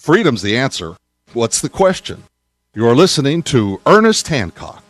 Freedom's the answer. What's the question? You're listening to Ernest Hancock.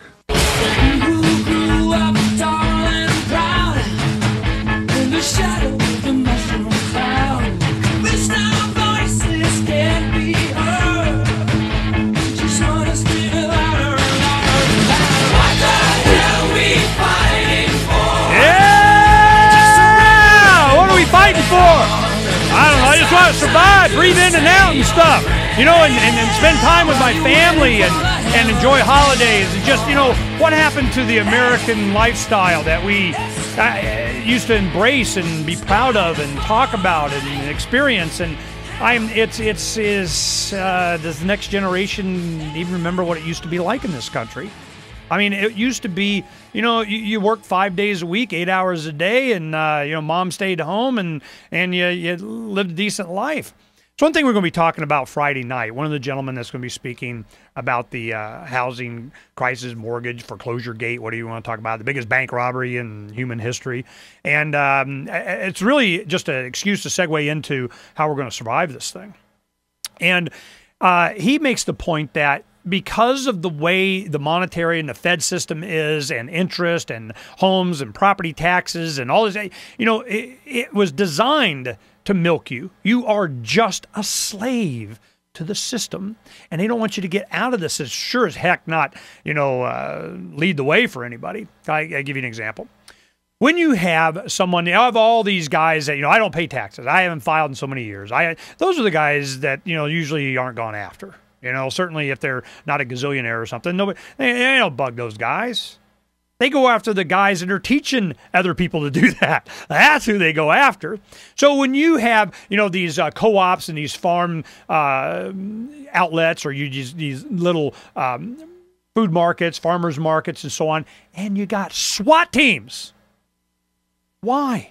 I don't know, I just want to survive, breathe in and out and stuff, you know, and spend time with my family and enjoy holidays and just, you know, what happened to the American lifestyle that we used to embrace and be proud of and talk about and experience. And does the next generation even remember what it used to be like in this country? I mean, it used to be, you know, you worked 5 days a week, 8 hours a day, and, you know, mom stayed home and you lived a decent life. It's one thing we're going to be talking about Friday night. One of the gentlemen that's going to be speaking about the housing crisis, mortgage, foreclosure gate, what do you want to talk about? The biggest bank robbery in human history. And it's really just an excuse to segue into how we're going to survive this thing. And he makes the point that because of the way the monetary and the Fed system is, and interest and homes and property taxes and all this, you know, it was designed to milk you. You are just a slave to the system, and they don't want you to get out of this. As sure as heck not, you know, lead the way for anybody. I give you an example. When you have someone, you have all these guys that, you know, I don't pay taxes. I haven't filed in so many years. Those are the guys that, you know, usually aren't gone after. You know, certainly if they're not a gazillionaire or something, nobody, they don't bug those guys. They go after the guys that are teaching other people to do that. That's who they go after. So when you have, you know, these co-ops and these farm outlets, or these little food markets, farmers markets, and so on, and you got SWAT teams. Why?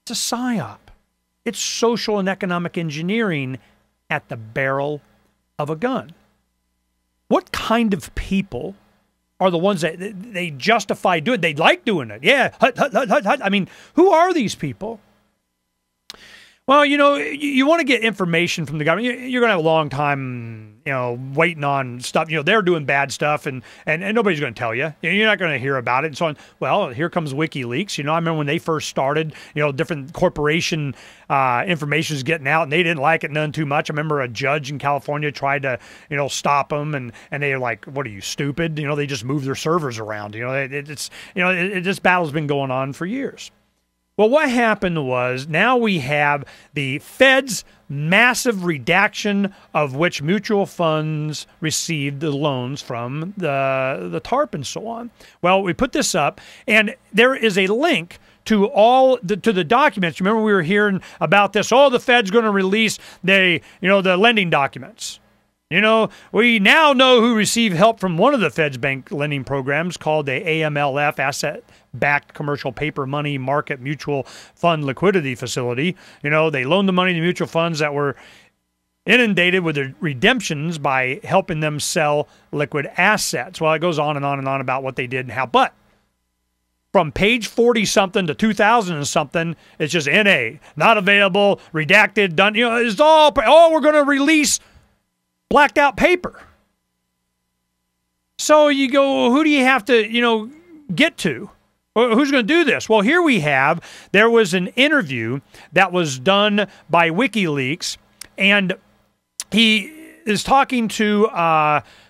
It's a psyop. It's social and economic engineering at the barrel of a gun. What kind of people are the ones that they justify doing it? They like doing it. Yeah, hut, hut, hut, hut, hut. I mean, who are these people? Well, you know, you want to get information from the government. You're going to have a long time, you know, waiting on stuff. You know, they're doing bad stuff, and nobody's going to tell you. You're not going to hear about it and so on. Well, here comes WikiLeaks. You know, I remember when they first started, you know, different corporation information is getting out, and they didn't like it none too much. I remember a judge in California tried to, you know, stop them, and they were like, "What are you, stupid?" You know, they just move their servers around. You know, this battle's been going on for years. Well, what happened was, now we have the Fed's massive redaction of which mutual funds received the loans from the TARP and so on. Well, we put this up, and there is a link to all to the documents. Remember, we were hearing about this. Oh, the Fed's going to release the lending documents. You know, we now know who received help from one of the Fed's bank lending programs called the AMLF, Asset-Backed Commercial Paper Money Market Mutual Fund Liquidity Facility. You know, they loaned the money to mutual funds that were inundated with their redemptions by helping them sell liquid assets. Well, it goes on and on and on about what they did and how. But from page 40-something to 2000 and something, it's just NA, not available, redacted, done. You know, it's all, we're going to release blacked out paper. So you go, who do you have to, you know, get to? Who's going to do this? Well, here we have, there was an interview that was done by WikiLeaks, and he is talking to,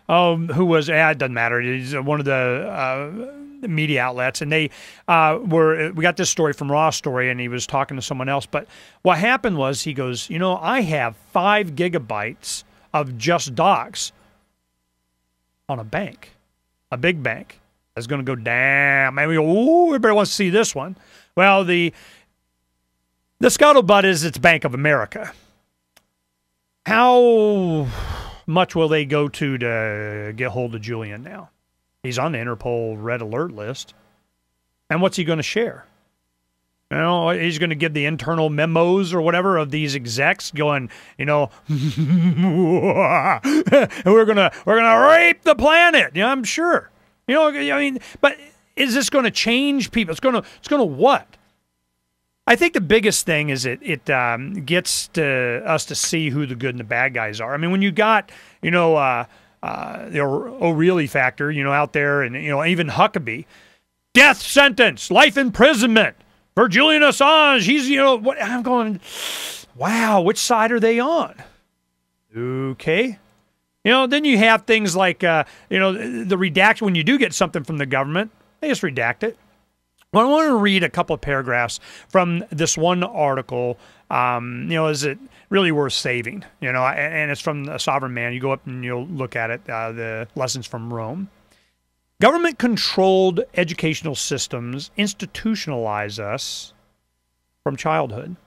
who was, it doesn't matter, he's one of the media outlets, and they we got this story from Raw Story, and he was talking to someone else. But what happened was, he goes, you know, I have 5 gigabytes of just docs on a bank, a big bank, that's going to go down. And we go, ooh, everybody wants to see this one. Well, the scuttlebutt is it's Bank of America. How much will they go to get hold of Julian now? He's on the Interpol red alert list. And what's he going to share? You know, he's going to give the internal memos or whatever of these execs going, you know, we're gonna rape the planet. You know, I'm sure. You know, I mean, but is this going to change people? It's going to what? I think the biggest thing is it gets to us to see who the good and the bad guys are. I mean, when you got, the O'Reilly factor, out there, and, even Huckabee, death sentence, life imprisonment for Julian Assange. He's, what I'm going, wow, which side are they on? Okay. Then you have things like, the redaction. When you do get something from the government, they just redact it. Well, I want to read a couple of paragraphs from this one article. Is it really worth saving? And it's from A Sovereign Man. You go up and you'll look at it, the lessons from Rome. Government-controlled educational systems institutionalize us from childhood.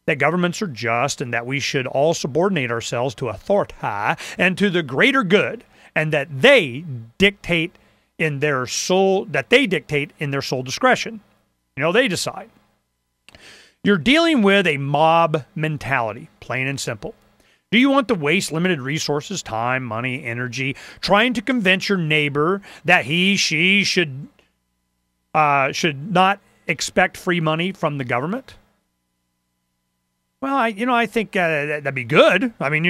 That governments are just and that we should all subordinate ourselves to authority and to the greater good, and that they dictate in their sole discretion. They decide. You're dealing with a mob mentality, plain and simple. Do you want to waste limited resources, time, money, energy, trying to convince your neighbor that she should not expect free money from the government? Well, I think that'd be good. I mean,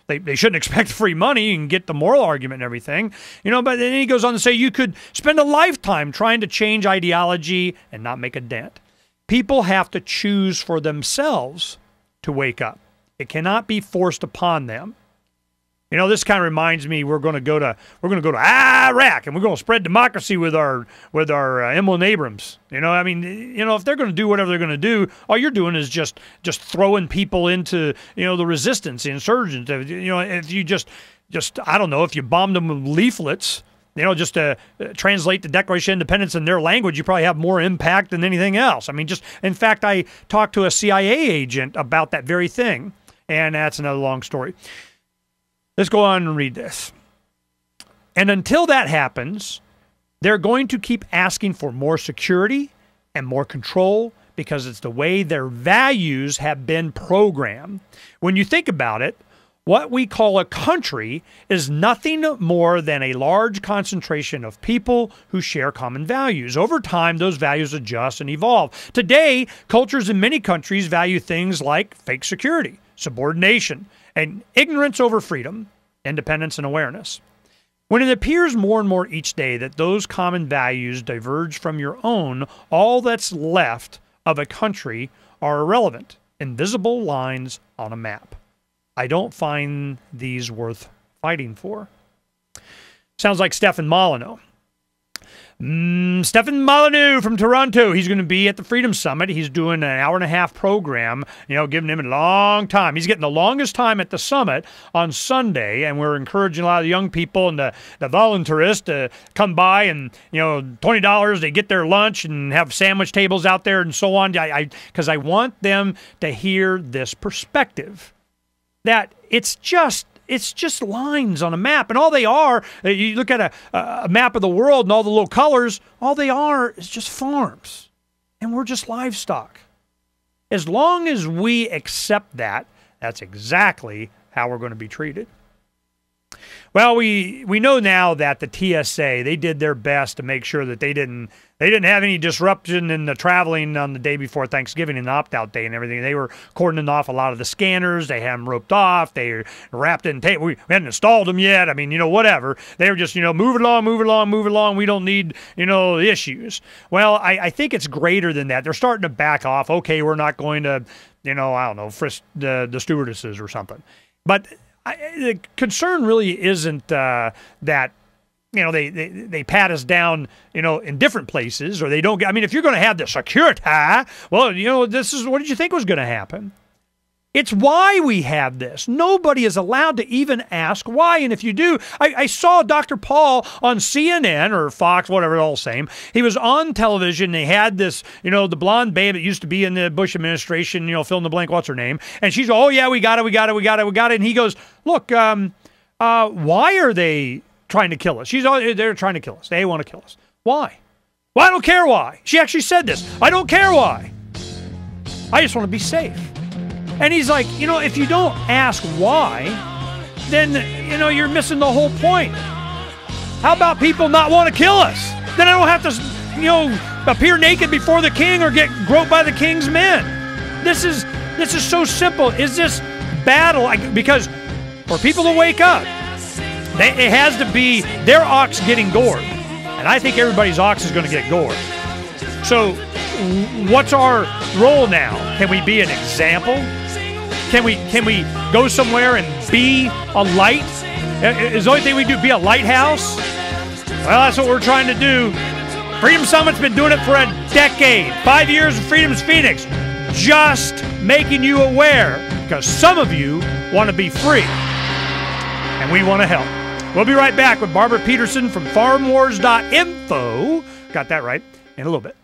they shouldn't expect free money and get the moral argument and everything. But then he goes on to say you could spend a lifetime trying to change ideology and not make a dent. People have to choose for themselves to wake up. It cannot be forced upon them. This kind of reminds me we're going to go to Iraq and we're going to spread democracy with our Emlyn Abrams. If they're going to do whatever they're going to do, all you're doing is just throwing people into the resistance, the insurgents. If you just I don't know, if you bombed them with leaflets, just to translate the Declaration of Independence in their language, you probably have more impact than anything else. I mean, in fact, I talked to a CIA agent about that very thing, and that's another long story. Let's go on and read this. And until that happens, they're going to keep asking for more security and more control because it's the way their values have been programmed. When you think about it, what we call a country is nothing more than a large concentration of people who share common values. Over time, those values adjust and evolve. Today, cultures in many countries value things like fake security, subordination, and ignorance over freedom, independence, and awareness. When it appears more and more each day that those common values diverge from your own, all that's left of a country are irrelevant, invisible lines on a map. I don't find these worth fighting for. Sounds like Stefan Molyneux. Stefan Molyneux from Toronto. He's going to be at the Freedom Summit. He's doing an hour-and-a-half program, giving him a long time. He's getting the longest time at the summit on Sunday, and we're encouraging a lot of the young people and the voluntarists to come by and, $20, they get their lunch and have sandwich tables out there and so on, because I want them to hear this perspective, that it's just lines on a map, and all they are, you look at a map of the world and all the little colors, all they are is just farms, and we're just livestock. As long as we accept that, that's exactly how we're going to be treated. Well, we know now that the TSA, they did their best to make sure that they didn't have any disruption in the traveling on the day before Thanksgiving and the opt-out day and everything. They were cordoning off a lot of the scanners. They had them roped off. They were wrapped in tape. We hadn't installed them yet. I mean, whatever. They were just, move it along. We don't need, issues. Well, I think it's greater than that. They're starting to back off. Okay, we're not going to, I don't know, frisk the stewardesses or something. But the concern really isn't that, they pat us down, in different places, or they don't. I mean, if you're going to have the security, well, this is what did you think was going to happen? It's why we have this. Nobody is allowed to even ask why. And if you do, I saw Dr. Paul on CNN or Fox, whatever, all the same. He was on television. They had this, the blonde babe that used to be in the Bush administration, fill in the blank, what's her name? And she's, oh, yeah, we got it. And he goes, look, why are they trying to kill us? They're trying to kill us. They want to kill us. Why? Well, I don't care why. She actually said this. I don't care why. I just want to be safe. And he's like, if you don't ask why, then, you're missing the whole point. How about people not want to kill us? Then I don't have to, appear naked before the king or get groped by the king's men. This is so simple. Is this battle? Because for people to wake up, it has to be their ox getting gored. And I think everybody's ox is going to get gored. So what's our role now? Can we be an example? Can we go somewhere and be a light? Is the only thing we do be a lighthouse? Well, that's what we're trying to do. Freedom Summit's been doing it for a decade. 5 years of Freedom's Phoenix. Just making you aware, because some of you want to be free, and we want to help. We'll be right back with Barbara Peterson from farmwars.info. Got that right in a little bit.